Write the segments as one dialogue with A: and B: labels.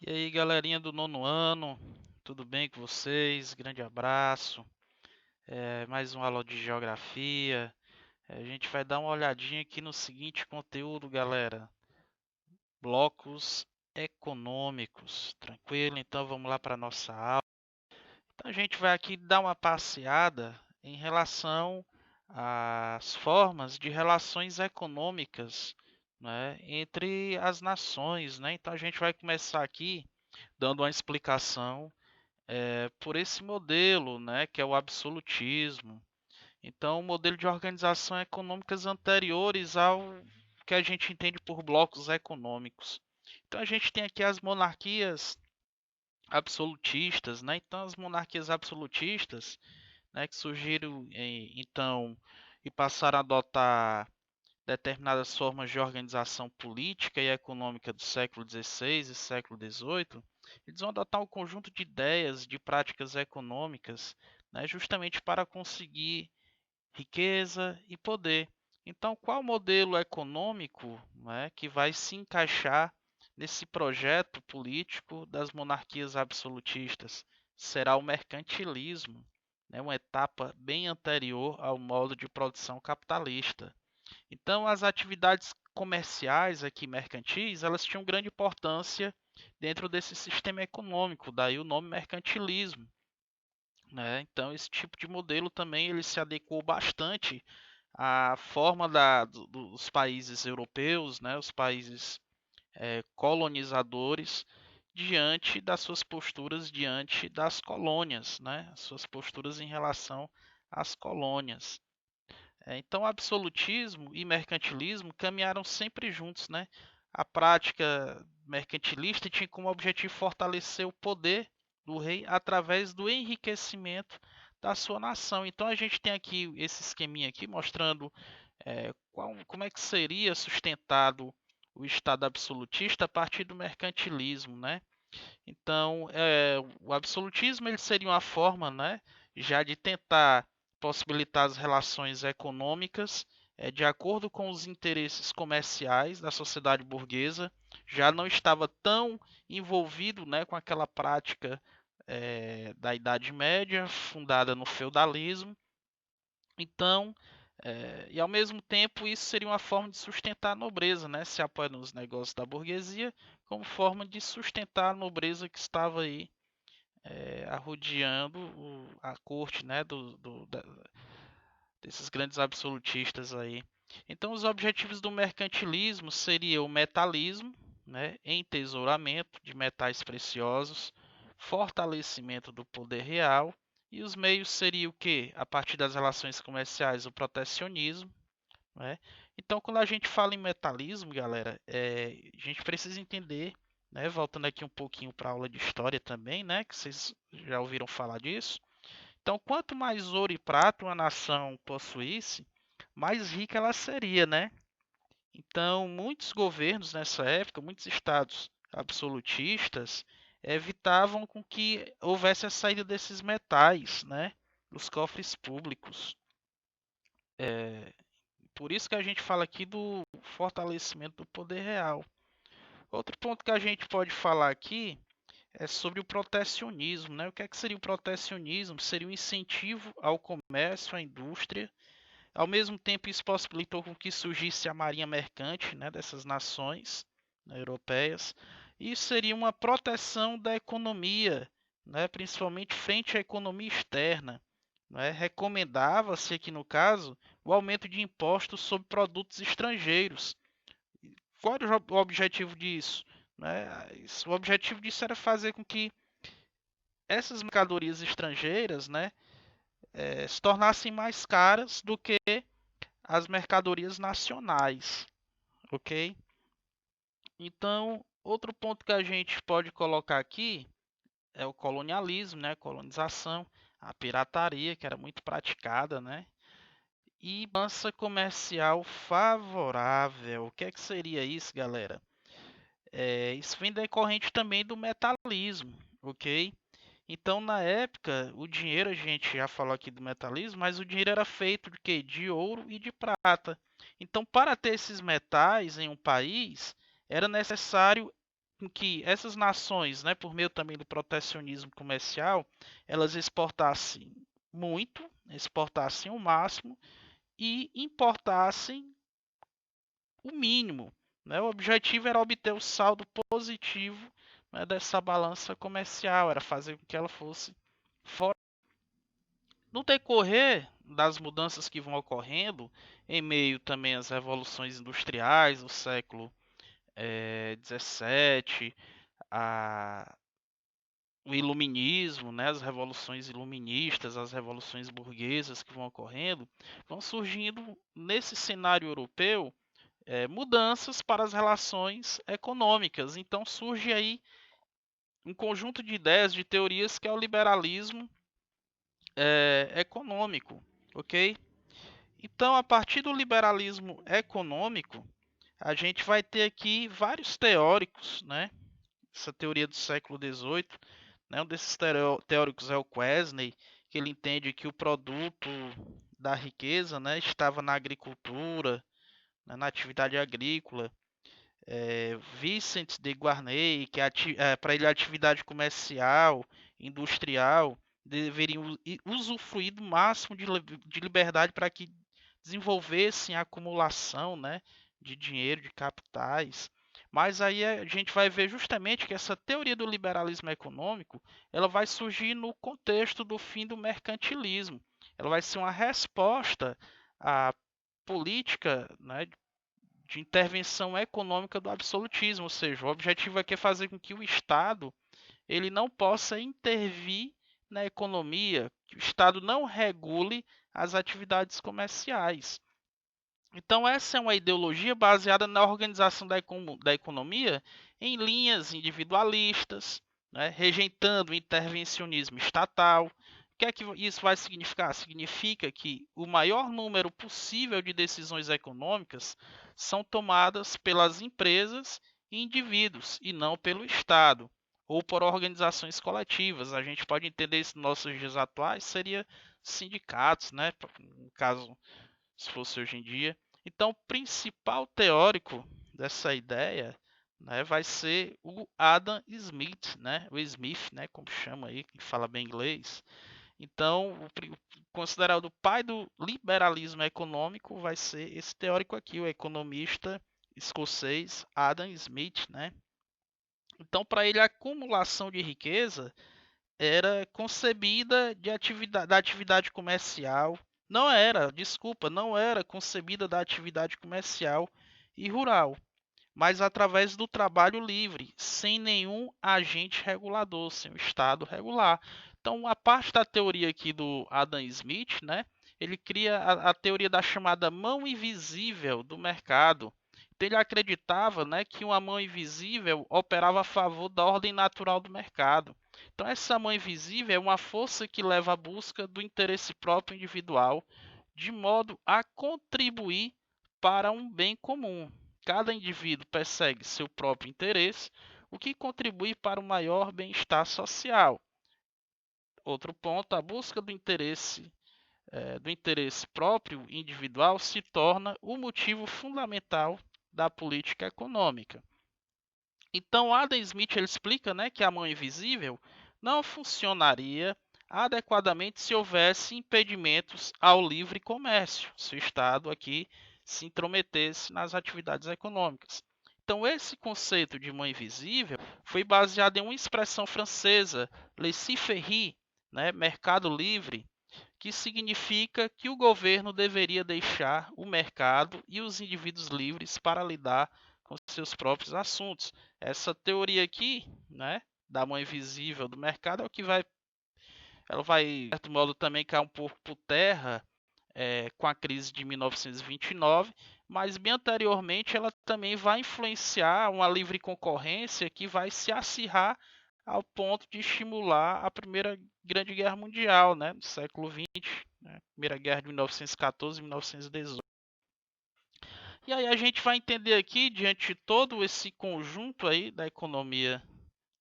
A: E aí, galerinha do nono ano, tudo bem com vocês? Grande abraço. Mais uma aula de geografia. A gente vai dar uma olhadinha aqui no seguinte conteúdo, galera: blocos econômicos. Tranquilo? Então vamos lá para nossa aula. Então a gente vai aqui dar uma passeada em relação às formas de relações econômicas, né, entre as nações, né? Então a gente vai começar aqui dando uma explicação por esse modelo, né, que é o absolutismo. Então, o modelo de organização econômicas anteriores ao que a gente entende por blocos econômicos. Então, a gente tem aqui as monarquias absolutistas, né? Então, as monarquias absolutistas, né, que surgiram então e passaram a adotar determinadas formas de organização política e econômica do século XVI e século XVIII, eles vão adotar um conjunto de ideias, de práticas econômicas, né, justamente para conseguir riqueza e poder. Então, qual modelo econômico, né, que vai se encaixar nesse projeto político das monarquias absolutistas? Será o mercantilismo, né, uma etapa bem anterior ao modo de produção capitalista. Então, as atividades comerciais aqui mercantis, elas tinham grande importância dentro desse sistema econômico, daí o nome mercantilismo, né? Então, esse tipo de modelo também ele se adequou bastante à forma dos países europeus, né? Os países colonizadores, diante das suas posturas diante das colônias, né? As suas posturas em relação às colônias. Então, absolutismo e mercantilismo caminharam sempre juntos, né? A prática mercantilista tinha como objetivo fortalecer o poder do rei através do enriquecimento da sua nação. Então, a gente tem aqui esse esqueminha aqui mostrando como é que seria sustentado o Estado absolutista a partir do mercantilismo, né? Então, o absolutismo ele seria uma forma, né, já de tentar possibilitar as relações econômicas de acordo com os interesses comerciais da sociedade burguesa, já não estava tão envolvido, né, com aquela prática da Idade Média, fundada no feudalismo. Então, e ao mesmo tempo isso seria uma forma de sustentar a nobreza, né, se apoia nos negócios da burguesia, como forma de sustentar a nobreza que estava aí arrodeando a corte, né, desses grandes absolutistas aí. Então, os objetivos do mercantilismo seriam o metalismo, né, entesouramento de metais preciosos, fortalecimento do poder real, e os meios seriam o que? A partir das relações comerciais, o protecionismo, né? Então, quando a gente fala em metalismo, galera, a gente precisa entender, né, voltando aqui um pouquinho para a aula de história também, né, que vocês já ouviram falar disso. Então, quanto mais ouro e prata uma nação possuísse, mais rica ela seria, né? Então, muitos governos nessa época, muitos estados absolutistas, evitavam com que houvesse a saída desses metais, né, dos cofres públicos. É, por isso que a gente fala aqui do fortalecimento do poder real. Outro ponto que a gente pode falar aqui é sobre o protecionismo, né? O que é que seria o protecionismo? Seria um incentivo ao comércio, à indústria. Ao mesmo tempo, isso possibilitou com que surgisse a marinha mercante, né, dessas nações, né, europeias. Isso seria uma proteção da economia, né, principalmente frente à economia externa. Né? Recomendava-se aqui no caso o aumento de impostos sobre produtos estrangeiros. Qual era o objetivo disso? Né? O objetivo disso era fazer com que essas mercadorias estrangeiras, né, se tornassem mais caras do que as mercadorias nacionais, ok? Então, outro ponto que a gente pode colocar aqui é o colonialismo, né, colonização, a pirataria, que era muito praticada, né, e balança comercial favorável. O que é que seria isso, galera? Isso vem decorrente também do metalismo, ok? Então, na época, o dinheiro, a gente já falou aqui do metalismo, mas o dinheiro era feito de quê? De ouro e de prata. Então, para ter esses metais em um país, era necessário com que essas nações, né, por meio também do protecionismo comercial, elas exportassem muito, exportassem o máximo e importassem o mínimo, né? O objetivo era obter o saldo positivo, né, dessa balança comercial, era fazer com que ela fosse fora. No decorrer das mudanças que vão ocorrendo, em meio também às revoluções industriais do século XVII, o iluminismo, né, as revoluções iluministas, as revoluções burguesas que vão ocorrendo, vão surgindo nesse cenário europeu mudanças para as relações econômicas. Então surge aí um conjunto de ideias, de teorias que é o liberalismo econômico, ok? Então, a partir do liberalismo econômico, a gente vai ter aqui vários teóricos, né? Essa teoria do século XVIII, né? Um desses teóricos é o Quesnay, que ele entende que o produto da riqueza, né, estava na agricultura, né, na atividade agrícola. Vicente de Guarnay, que para ele a atividade comercial, industrial, deveriam usufruir do máximo de liberdade para que desenvolvessem a acumulação, né, de dinheiro, de capitais. Mas aí a gente vai ver justamente que essa teoria do liberalismo econômico, ela vai surgir no contexto do fim do mercantilismo. Ela vai ser uma resposta à política, né, de intervenção econômica do absolutismo, ou seja, o objetivo aqui é fazer com que o Estado ele não possa intervir na economia, que o Estado não regule as atividades comerciais. Então, essa é uma ideologia baseada na organização da economia em linhas individualistas, né, rejeitando o intervencionismo estatal. O que é que isso vai significar? Significa que o maior número possível de decisões econômicas são tomadas pelas empresas e indivíduos, e não pelo Estado, ou por organizações coletivas. A gente pode entender isso nos nossos dias atuais, seria sindicatos, né? No caso, se fosse hoje em dia. Então, o principal teórico dessa ideia, né, vai ser o Adam Smith, né, o Smith, né, como chama aí, que fala bem inglês. Então, considerado o pai do liberalismo econômico vai ser esse teórico aqui, o economista escocês Adam Smith, né? Então, para ele, a acumulação de riqueza era concebida da atividade comercial. Não era, desculpa, não era concebida da atividade comercial e rural, mas através do trabalho livre, sem nenhum agente regulador, sem o Estado regular. Então, a parte da teoria aqui do Adam Smith, né, ele cria a teoria da chamada mão invisível do mercado. Então, ele acreditava, né, que uma mão invisível operava a favor da ordem natural do mercado. Então, essa mão invisível é uma força que leva à busca do interesse próprio individual, de modo a contribuir para um bem comum. Cada indivíduo persegue seu próprio interesse, o que contribui para o maior bem-estar social. Outro ponto, a busca do interesse próprio individual se torna o motivo fundamental da política econômica. Então, Adam Smith ele explica, né, que a mão invisível não funcionaria adequadamente se houvesse impedimentos ao livre comércio, se o Estado aqui se intrometesse nas atividades econômicas. Então, esse conceito de mão invisível foi baseado em uma expressão francesa, laissez-faire, né, mercado livre, que significa que o governo deveria deixar o mercado e os indivíduos livres para lidar com seus próprios assuntos. Essa teoria aqui, né, da mão invisível do mercado é o que ela vai, de certo modo, também cair um pouco por terra com a crise de 1929, mas bem anteriormente ela também vai influenciar uma livre concorrência que vai se acirrar ao ponto de estimular a Primeira Grande Guerra Mundial, né, no século XX, né, Primeira Guerra de 1914 e 1918. E aí a gente vai entender aqui, diante de todo esse conjunto aí da economia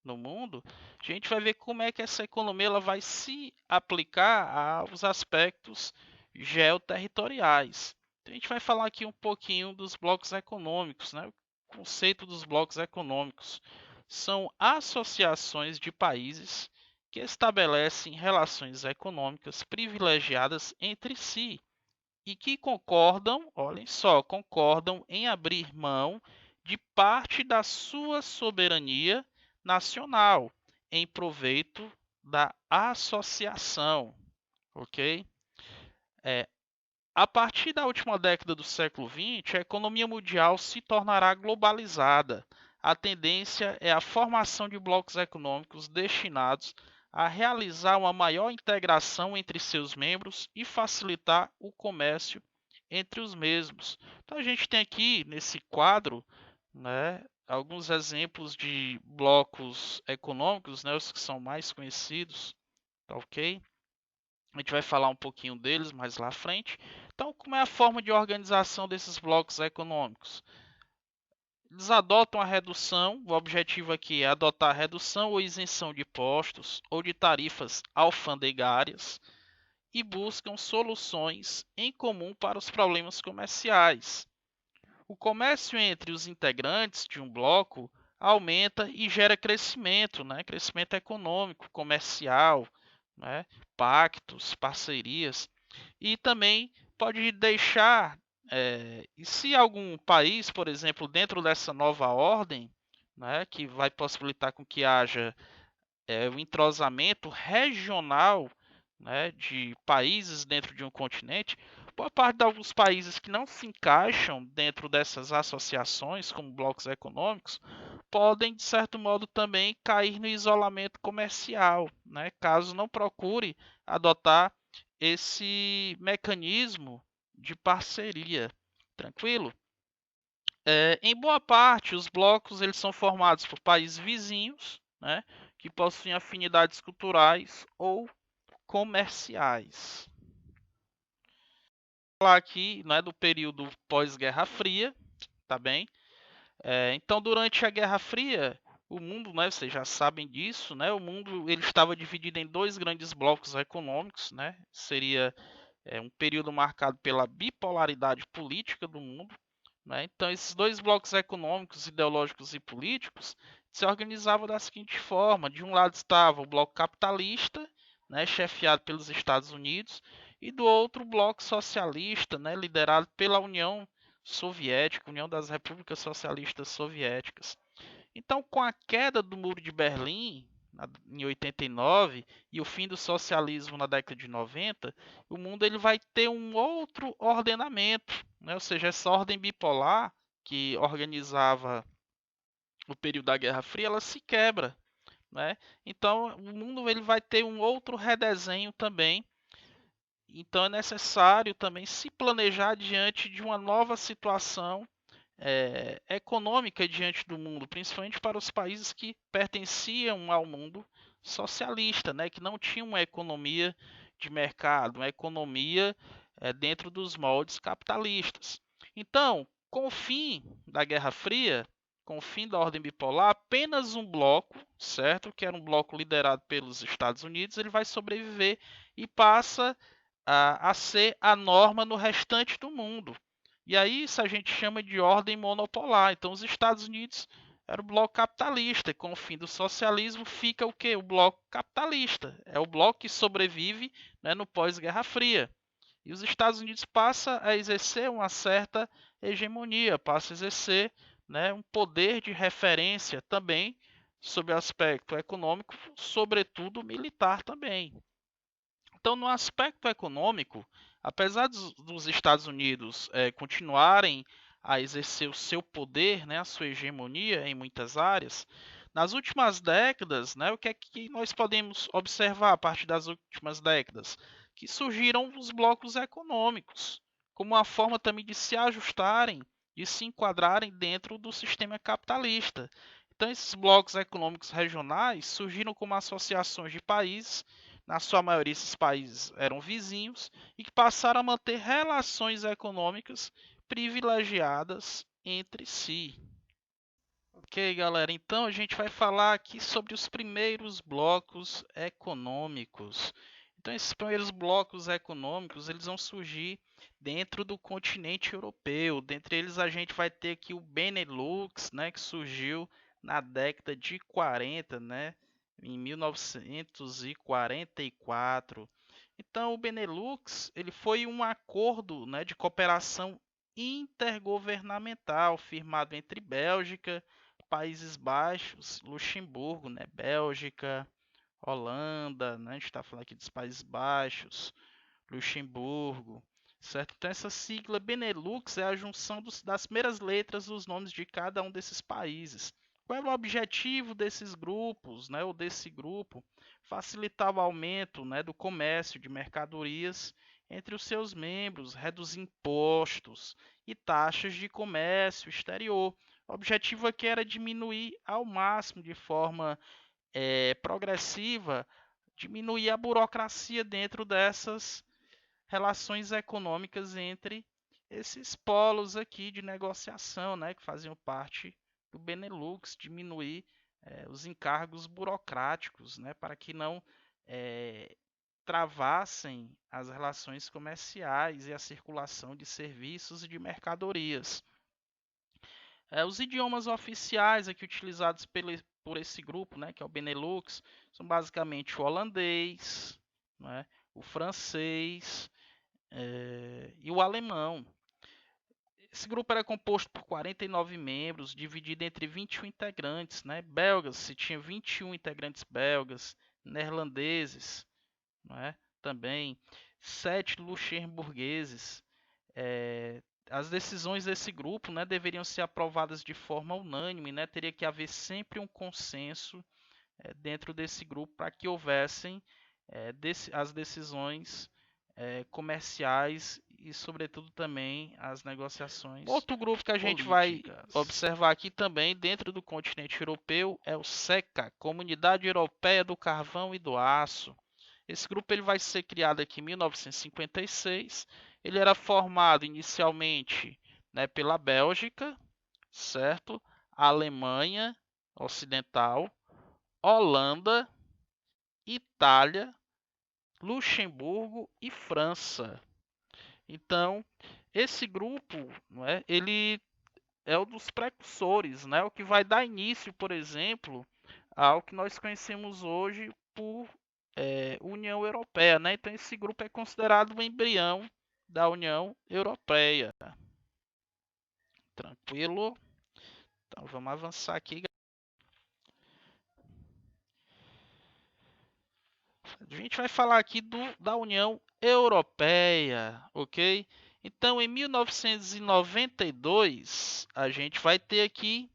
A: no mundo, a gente vai ver como é que essa economia ela vai se aplicar aos aspectos geoterritoriais. Então, a gente vai falar aqui um pouquinho dos blocos econômicos, né? O conceito dos blocos econômicos. são associações de países que estabelecem relações econômicas privilegiadas entre si e que concordam, olhem só, concordam em abrir mão de parte da sua soberania nacional em proveito da associação, ok? É, a partir da última década do século XX, a economia mundial se tornará globalizada. A tendência é a formação de blocos econômicos destinados a realizar uma maior integração entre seus membros e facilitar o comércio entre os mesmos. Então a gente tem aqui nesse quadro, né, alguns exemplos de blocos econômicos, né, os que são mais conhecidos, tá ok? A gente vai falar um pouquinho deles mais lá à frente. Então, como é a forma de organização desses blocos econômicos? Eles adotam a redução, o objetivo aqui é adotar a redução ou isenção de impostos ou de tarifas alfandegárias e buscam soluções em comum para os problemas comerciais. O comércio entre os integrantes de um bloco aumenta e gera crescimento, né? Crescimento econômico, comercial, né? Pactos, parcerias, e também pode deixar, e se algum país, por exemplo, dentro dessa nova ordem, né, que vai possibilitar com que haja o entrosamento regional, né, de países dentro de um continente, boa parte de alguns países que não se encaixam dentro dessas associações, como blocos econômicos, podem, de certo modo, também cair no isolamento comercial, né, caso não procure adotar esse mecanismo de parceria. Tranquilo? Em boa parte, os blocos eles são formados por países vizinhos, né, que possuem afinidades culturais ou comerciais. Vou falar aqui, né, do período pós-Guerra Fria, tá bem? Então, durante a Guerra Fria, o mundo, né, vocês já sabem disso, né, o mundo ele estava dividido em dois grandes blocos econômicos, né? Seria um período marcado pela bipolaridade política do mundo, né? Então, esses dois blocos econômicos, ideológicos e políticos se organizavam da seguinte forma: de um lado estava o bloco capitalista, né, chefiado pelos Estados Unidos, e do outro o bloco socialista, né, liderado pela União Soviética, União das Repúblicas Socialistas Soviéticas. Então, com a queda do Muro de Berlim em 89 e o fim do socialismo na década de 90, o mundo ele vai ter um outro ordenamento, né? Ou seja, essa ordem bipolar que organizava o período da Guerra Fria, ela se quebra, né? Então, o mundo ele vai ter um outro redesenho também. Então, é necessário também se planejar diante de uma nova situação econômica diante do mundo, principalmente para os países que pertenciam ao mundo socialista, né, que não tinham uma economia de mercado, uma economia dentro dos moldes capitalistas. Então, com o fim da Guerra Fria, com o fim da ordem bipolar, apenas um bloco, certo, que era um bloco liderado pelos Estados Unidos, ele vai sobreviver e passa a ser a norma no restante do mundo. E aí isso a gente chama de ordem monopolar. Então os Estados Unidos era o bloco capitalista, e com o fim do socialismo fica o que? O bloco capitalista. É o bloco que sobrevive, né, no pós-Guerra Fria. E os Estados Unidos passa a exercer uma certa hegemonia, passa a exercer, né, um poder de referência também sob o aspecto econômico, sobretudo militar também. Então, no aspecto econômico, apesar dos Estados Unidos continuarem a exercer o seu poder, né, a sua hegemonia em muitas áreas, nas últimas décadas, né, o que é que nós podemos observar a partir das últimas décadas? Que surgiram os blocos econômicos, como uma forma também de se ajustarem e se enquadrarem dentro do sistema capitalista. Então, esses blocos econômicos regionais surgiram como associações de países, na sua maioria esses países eram vizinhos, e que passaram a manter relações econômicas privilegiadas entre si. Ok, galera, então a gente vai falar aqui sobre os primeiros blocos econômicos. Então, esses primeiros blocos econômicos, eles vão surgir dentro do continente europeu. Dentre eles, a gente vai ter aqui o Benelux, né, que surgiu na década de 40, né, em 1944. Então, o Benelux ele foi um acordo, né, de cooperação intergovernamental firmado entre Bélgica, Países Baixos, Luxemburgo, né, Bélgica, Holanda, né, a gente está falando aqui dos Países Baixos, Luxemburgo, certo? Então essa sigla Benelux é a junção das primeiras letras dos nomes de cada um desses países. Qual é o objetivo desses grupos, né, ou desse grupo? Facilitar o aumento, né, do comércio de mercadorias entre os seus membros, reduzir impostos e taxas de comércio exterior. O objetivo aqui era diminuir ao máximo, de forma progressiva, diminuir a burocracia dentro dessas relações econômicas entre esses polos aqui de negociação, né, que faziam parte do Benelux, diminuir os encargos burocráticos, né, para que não travassem as relações comerciais e a circulação de serviços e de mercadorias. Os idiomas oficiais aqui utilizados por esse grupo, né, que é o Benelux, são basicamente o holandês, né, o francês, e o alemão. Esse grupo era composto por 49 membros, dividido entre 21 integrantes, né? Belgas, se tinha 21 integrantes belgas, neerlandeses, né? Também 7 luxemburgueses. As decisões desse grupo, né, deveriam ser aprovadas de forma unânime, né? Teria que haver sempre um consenso dentro desse grupo para que houvessem as decisões comerciais e, sobretudo, também as negociações. Outro grupo que a gente vai observar aqui também dentro do continente europeu é o SECA, Comunidade Europeia do Carvão e do Aço. Esse grupo ele vai ser criado aqui em 1956. Ele era formado inicialmente, né, pela Bélgica, certo? A Alemanha Ocidental, Holanda, Itália, Luxemburgo e França. Então, esse grupo, não é, ele é um dos precursores, né, o que vai dar início, por exemplo, ao que nós conhecemos hoje por União Europeia. Né? Então, esse grupo é considerado o embrião da União Europeia. Tranquilo? Então, vamos avançar aqui. A gente vai falar aqui da União Europeia, ok? Então, em 1992, a gente vai ter aqui,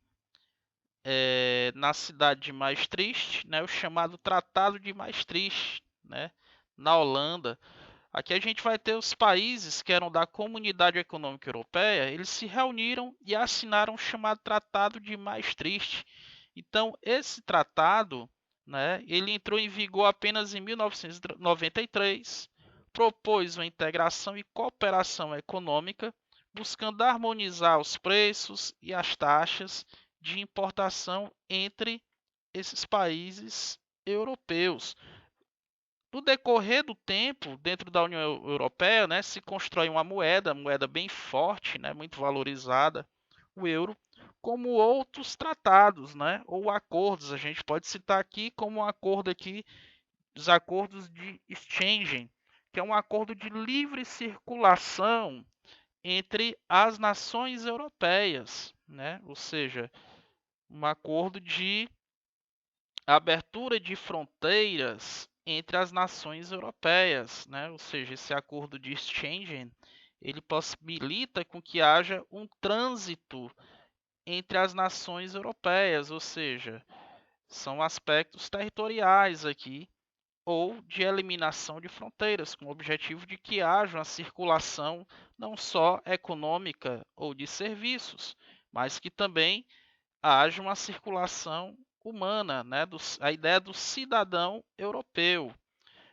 A: na cidade de Maastricht, né, o chamado Tratado de Maastricht, né, na Holanda. Aqui a gente vai ter os países que eram da Comunidade Econômica Europeia, eles se reuniram e assinaram o chamado Tratado de Maastricht. Então, esse tratado, né, ele entrou em vigor apenas em 1993, propôs uma integração e cooperação econômica, buscando harmonizar os preços e as taxas de importação entre esses países europeus. No decorrer do tempo, dentro da União Europeia, né, se constrói uma moeda bem forte, né, muito valorizada, o euro, como outros tratados, né, ou acordos. A gente pode citar aqui como um acordo aqui, os acordos de Schengen, que é um acordo de livre circulação entre as nações europeias, né? Ou seja, um acordo de abertura de fronteiras entre as nações europeias, né? Ou seja, esse acordo de Schengen, ele possibilita com que haja um trânsito entre as nações europeias, ou seja, são aspectos territoriais aqui, ou de eliminação de fronteiras, com o objetivo de que haja uma circulação não só econômica ou de serviços, mas que também haja uma circulação humana, né? A ideia do cidadão europeu.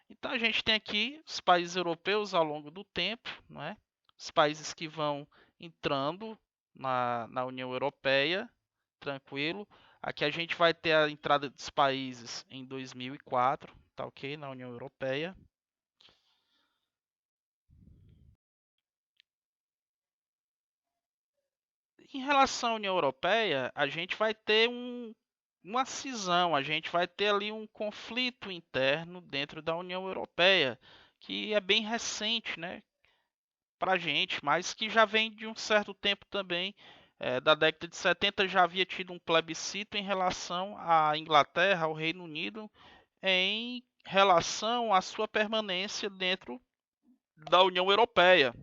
A: Então a gente tem aqui os países europeus ao longo do tempo, não é? Os países que vão entrando na União Europeia, tranquilo. Aqui a gente vai ter a entrada dos países em 2004, tá ok? Na União Europeia. Em relação à União Europeia, a gente vai ter uma cisão, a gente vai ter ali um conflito interno dentro da União Europeia, que é bem recente, né, para a gente, mas que já vem de um certo tempo também. Da década de 70 já havia tido um plebiscito em relação à Inglaterra, ao Reino Unido, em relação à sua permanência dentro da União Europeia.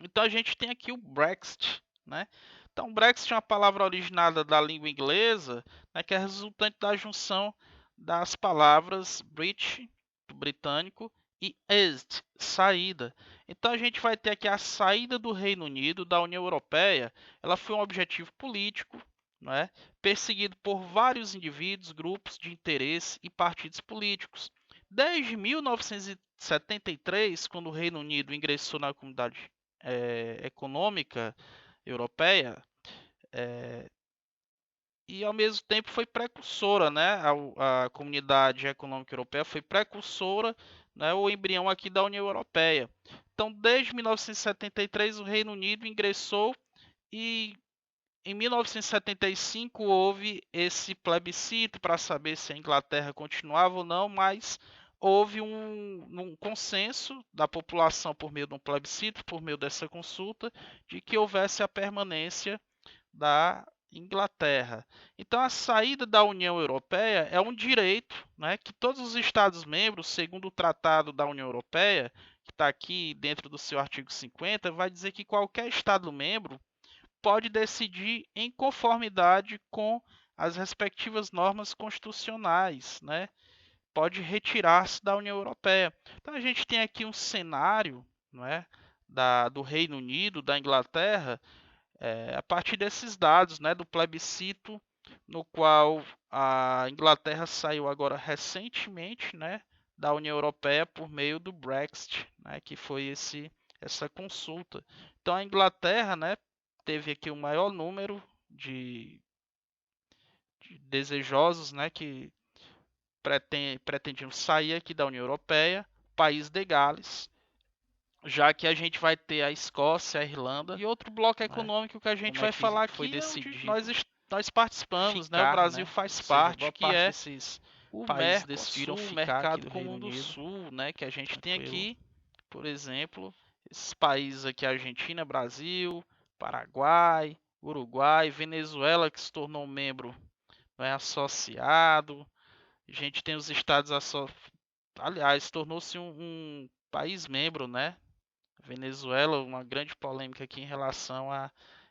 A: Então a gente tem aqui o Brexit, né? Então, Brexit é uma palavra originada da língua inglesa, né, que é resultante da junção das palavras British, britânico, e exit, saída. Então a gente vai ter aqui a saída do Reino Unido da União Europeia. Ela foi um objetivo político, né, perseguido por vários indivíduos, grupos de interesse e partidos políticos. Desde 1973, quando o Reino Unido ingressou na Comunidade Econômica Europeia, e ao mesmo tempo foi precursora, né? A Comunidade Econômica Europeia foi precursora, né? O embrião aqui da União Europeia. Então, desde 1973, o Reino Unido ingressou e em 1975 houve esse plebiscito para saber se a Inglaterra continuava ou não, mas houve um consenso da população por meio de um plebiscito, por meio dessa consulta, de que houvesse a permanência da Inglaterra. Então, a saída da União Europeia é um direito, né, que todos os Estados-membros, segundo o Tratado da União Europeia, que está aqui dentro do seu artigo 50, vai dizer que qualquer Estado-membro pode decidir em conformidade com as respectivas normas constitucionais, né? Pode retirar-se da União Europeia. Então a gente tem aqui um cenário, não é, do Reino Unido, da Inglaterra, a partir desses dados, né, do plebiscito, no qual a Inglaterra saiu agora recentemente, né, da União Europeia por meio do Brexit, né, que foi essa consulta. Então a Inglaterra, né, teve aqui o maior número de desejosos, né, que pretendiam sair aqui da União Europeia, país de Gales, já que a gente vai ter a Escócia, a Irlanda e outro bloco econômico que a gente vai falar aqui é onde nós participamos, né? O Brasil faz parte, que é o Mercosul, o Mercado Comum do Sul, né? Que a gente tem aqui, por exemplo, esses países aqui, Argentina, Brasil, Paraguai, Uruguai, Venezuela, que se tornou membro, né, associado. A gente tem os estados aliás, tornou-se um país membro, né? Venezuela, uma grande polêmica aqui em relação à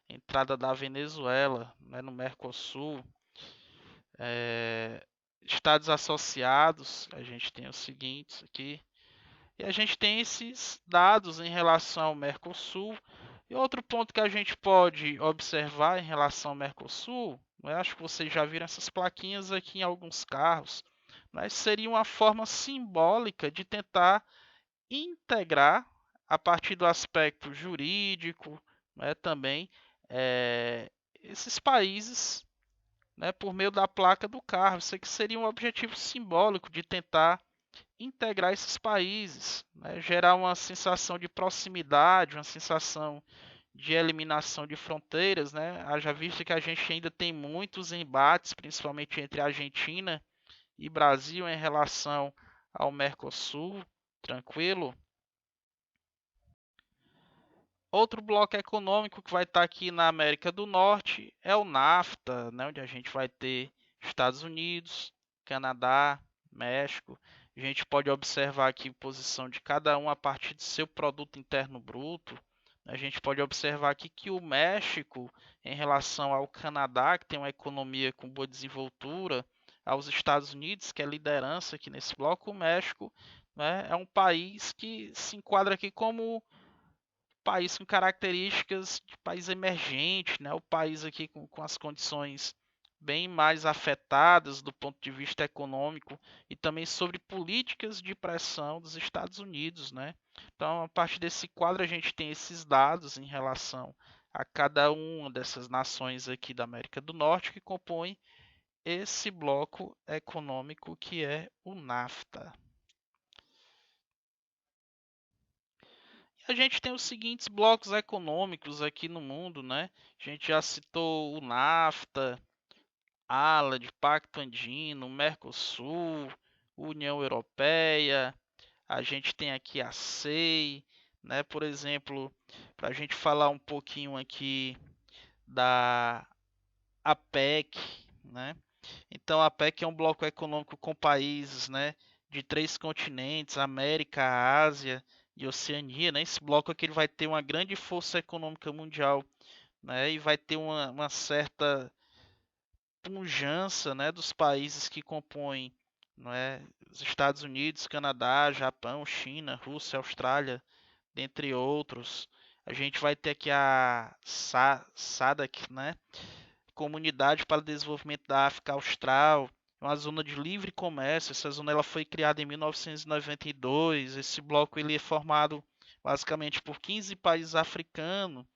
A: entrada da Venezuela, né, no Mercosul. Estados associados, a gente tem os seguintes aqui. E a gente tem esses dados em relação ao Mercosul. E outro ponto que a gente pode observar em relação ao Mercosul, eu acho que vocês já viram essas plaquinhas aqui em alguns carros, mas seria uma forma simbólica de tentar integrar a partir do aspecto jurídico, né, também esses países, né, por meio da placa do carro. Isso aqui seria um objetivo simbólico de tentar integrar esses países, né, gerar uma sensação de proximidade, uma sensação de eliminação de fronteiras, né? Haja visto que a gente ainda tem muitos embates, principalmente entre Argentina e Brasil em relação ao Mercosul, tranquilo? Outro bloco econômico que vai estar aqui na América do Norte é o NAFTA, né, onde a gente vai ter Estados Unidos, Canadá, México. A gente pode observar aqui a posição de cada um a partir do seu produto interno bruto. A gente pode observar aqui que o México, em relação ao Canadá, que tem uma economia com boa desenvoltura, aos Estados Unidos, que é liderança aqui nesse bloco, o México, né, é um país que se enquadra aqui como país com características de país emergente, né? O país aqui com as condições bem mais afetadas do ponto de vista econômico e também sobre políticas de pressão dos Estados Unidos, né? Então, a partir desse quadro, a gente tem esses dados em relação a cada uma dessas nações aqui da América do Norte que compõem esse bloco econômico que é o NAFTA. A gente tem os seguintes blocos econômicos aqui no mundo, né? A gente já citou o NAFTA, ALAD, Pacto Andino, Mercosul, União Europeia. A gente tem aqui a CEI, né? Por exemplo, para a gente falar um pouquinho aqui da APEC, né? Então a APEC é um bloco econômico com países, né, de 3 continentes, América, Ásia e Oceania, né? Esse bloco aqui ele vai ter uma grande força econômica mundial, né, e vai ter uma certa pujança, né, dos países que compõem, né, os Estados Unidos, Canadá, Japão, China, Rússia, Austrália, dentre outros. A gente vai ter aqui a SADC, né, Comunidade para o Desenvolvimento da África Austral, uma zona de livre comércio. Essa zona ela foi criada em 1992. Esse bloco ele é formado basicamente por 15 países africanos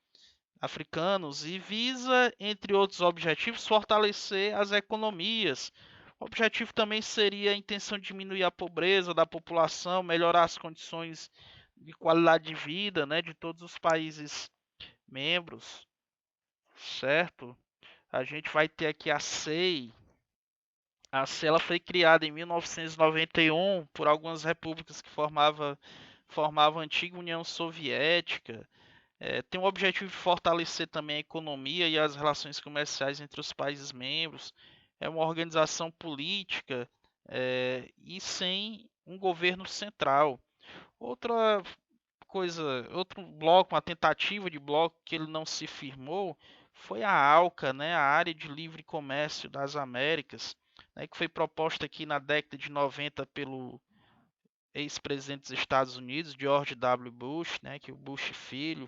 A: e visa, entre outros objetivos, fortalecer as economias. O objetivo também seria a intenção de diminuir a pobreza da população, melhorar as condições de qualidade de vida, né, de todos os países membros, certo? A gente vai ter aqui a SEI. A SEI ela foi criada em 1991 por algumas repúblicas que formavam a antiga União Soviética. Tem o objetivo de fortalecer também a economia e as relações comerciais entre os países membros. É uma organização política e sem um governo central. Outra outro bloco, uma tentativa de bloco que ele não se firmou, foi a ALCA, né, a Área de Livre Comércio das Américas, né, que foi proposta aqui na década de 90 pelo ex-presidente dos Estados Unidos, George W. Bush, né, que é o Bush filho,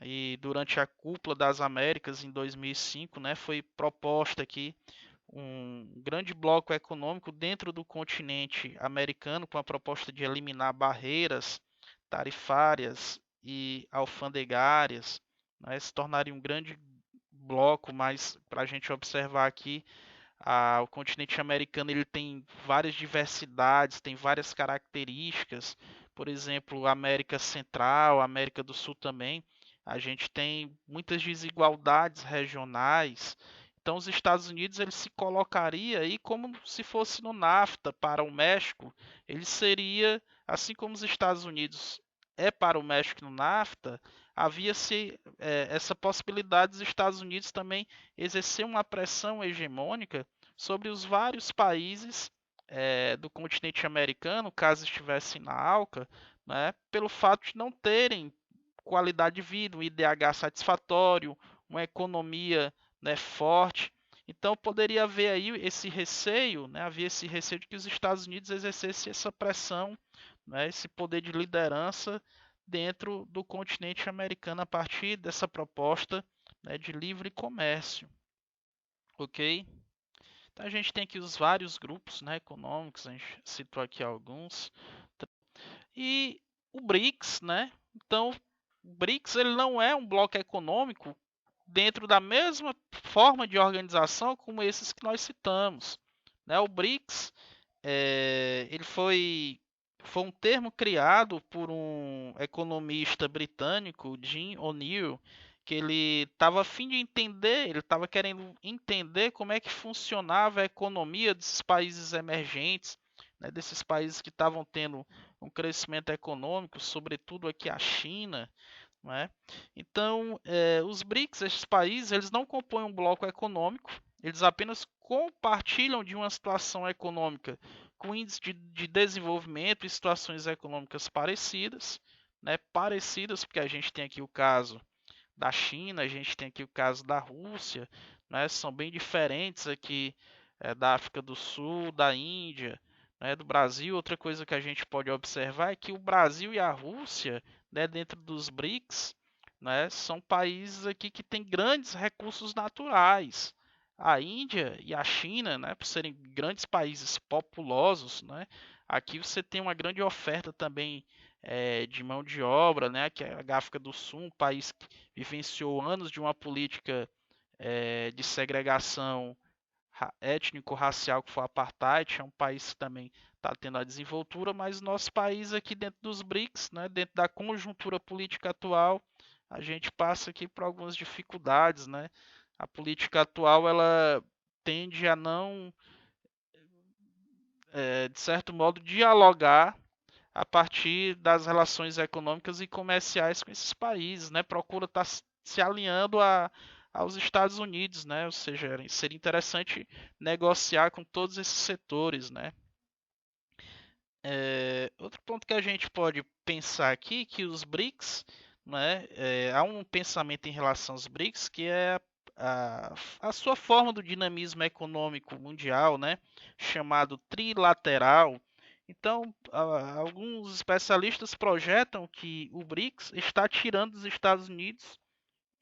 A: e durante a Cúpula das Américas em 2005, né, foi proposta aqui um grande bloco econômico dentro do continente americano com a proposta de eliminar barreiras tarifárias e alfandegárias, né, se tornaria um grande bloco, mas para a gente observar aqui, o continente americano ele tem várias diversidades, tem várias características, por exemplo, América Central, América do Sul também, a gente tem muitas desigualdades regionais. Então, os Estados Unidos ele se colocaria aí como se fosse no NAFTA para o México, ele seria, assim como os Estados Unidos é para o México no NAFTA, havia-se essa possibilidade dos Estados Unidos também exercer uma pressão hegemônica sobre os vários países do continente americano, caso estivessem na ALCA, né, pelo fato de não terem qualidade de vida, um IDH satisfatório, uma economia, né, forte. Então poderia haver aí esse receio, né, havia esse receio de que os Estados Unidos exercessem essa pressão, né, esse poder de liderança dentro do continente americano a partir dessa proposta, né, de livre comércio, ok? Então a gente tem aqui os vários grupos, né, econômicos, a gente citou aqui alguns, e o BRICS, né? Então o BRICS ele não é um bloco econômico dentro da mesma forma de organização como esses que nós citamos, né? O BRICS ele foi um termo criado por um economista britânico, Jim O'Neill, que ele estava a fim de entender, ele estava querendo entender como é que funcionava a economia desses países emergentes, né, desses países que estavam tendo um crescimento econômico, sobretudo aqui a China, não é? Então, os BRICS, esses países, eles não compõem um bloco econômico, eles apenas compartilham de uma situação econômica com índice de desenvolvimento e situações econômicas parecidas, né? Parecidas, porque a gente tem aqui o caso da China, a gente tem aqui o caso da Rússia, né? São bem diferentes aqui da África do Sul, da Índia, né? Do Brasil. Outra coisa que a gente pode observar é que o Brasil e a Rússia, né, dentro dos BRICS, né, são países aqui que têm grandes recursos naturais. A Índia e a China, né, por serem grandes países populosos, né, aqui você tem uma grande oferta também de mão de obra, né, que é a África do Sul, um país que vivenciou anos de uma política de segregação étnico-racial que foi o apartheid, é um país que também está tendo a desenvoltura, mas nosso país aqui dentro dos BRICS, né, dentro da conjuntura política atual, a gente passa aqui por algumas dificuldades, né? A política atual ela tende a não, de certo modo, dialogar a partir das relações econômicas e comerciais com esses países, né? Procura estar se alinhando aos Estados Unidos, né? Ou seja, seria interessante negociar com todos esses setores, né? Outro ponto que a gente pode pensar aqui que os BRICS, né? Há um pensamento em relação aos BRICS que é a sua forma do dinamismo econômico mundial, né? Chamado trilateral. Então, alguns especialistas projetam que o BRICS está tirando dos Estados Unidos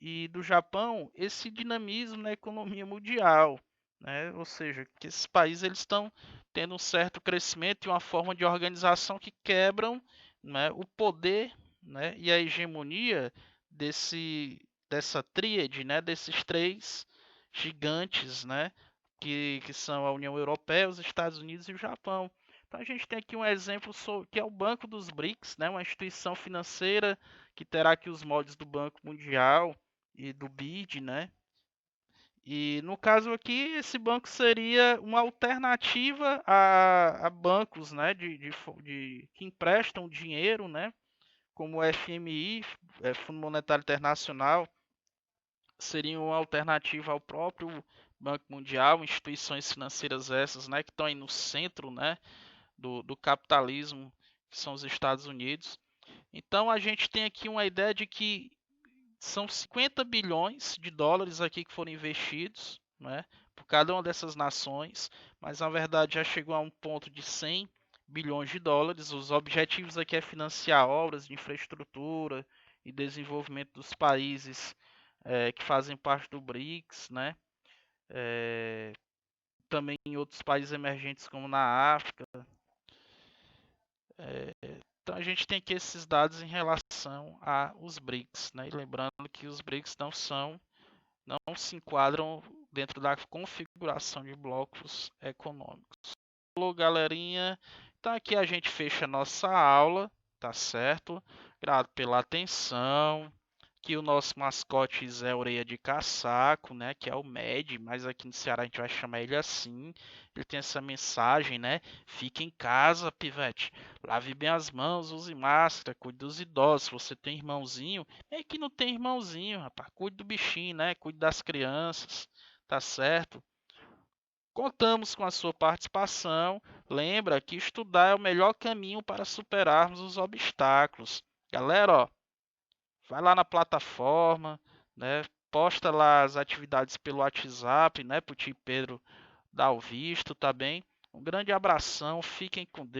A: e do Japão esse dinamismo na economia mundial, né? Ou seja, que esses países eles estão tendo um certo crescimento e uma forma de organização que quebram, né, o poder, né, e a hegemonia dessa tríade, né, desses três gigantes, né, que são a União Europeia, os Estados Unidos e o Japão. Então a gente tem aqui um exemplo que é o Banco dos BRICS, né, uma instituição financeira que terá aqui os moldes do Banco Mundial e do BID, né? E no caso aqui, esse banco seria uma alternativa a bancos, né, que emprestam dinheiro, né, como o FMI, Fundo Monetário Internacional, seria uma alternativa ao próprio Banco Mundial, instituições financeiras essas, né, que estão aí no centro, né, do capitalismo, que são os Estados Unidos. Então a gente tem aqui uma ideia de que são 50 bilhões de dólares aqui que foram investidos, né, por cada uma dessas nações, mas na verdade já chegou a um ponto de 100 bilhões de dólares. Os objetivos aqui é financiar obras de infraestrutura e desenvolvimento dos países que fazem parte do BRICS, né, também em outros países emergentes como na África. Então a gente tem aqui esses dados em relação aos BRICS, né, e lembrando que os BRICS não se enquadram dentro da configuração de blocos econômicos. Falou, galerinha. Então aqui a gente fecha a nossa aula, tá certo? Grato pela atenção. Aqui o nosso mascote é Orelha de Caçaco, né? Que é o Med, mas aqui no Ceará a gente vai chamar ele assim. Ele tem essa mensagem, né? Fique em casa, pivete. Lave bem as mãos, use máscara, cuide dos idosos. Se você tem irmãozinho, é que não tem irmãozinho, rapaz. Cuide do bichinho, né? Cuide das crianças, tá certo? Contamos com a sua participação. Lembra que estudar é o melhor caminho para superarmos os obstáculos. Galera, ó, vai lá na plataforma, né? Posta lá as atividades pelo WhatsApp, né? Pro tio Pedro dar o visto, tá bem? Um grande abração, fiquem com Deus.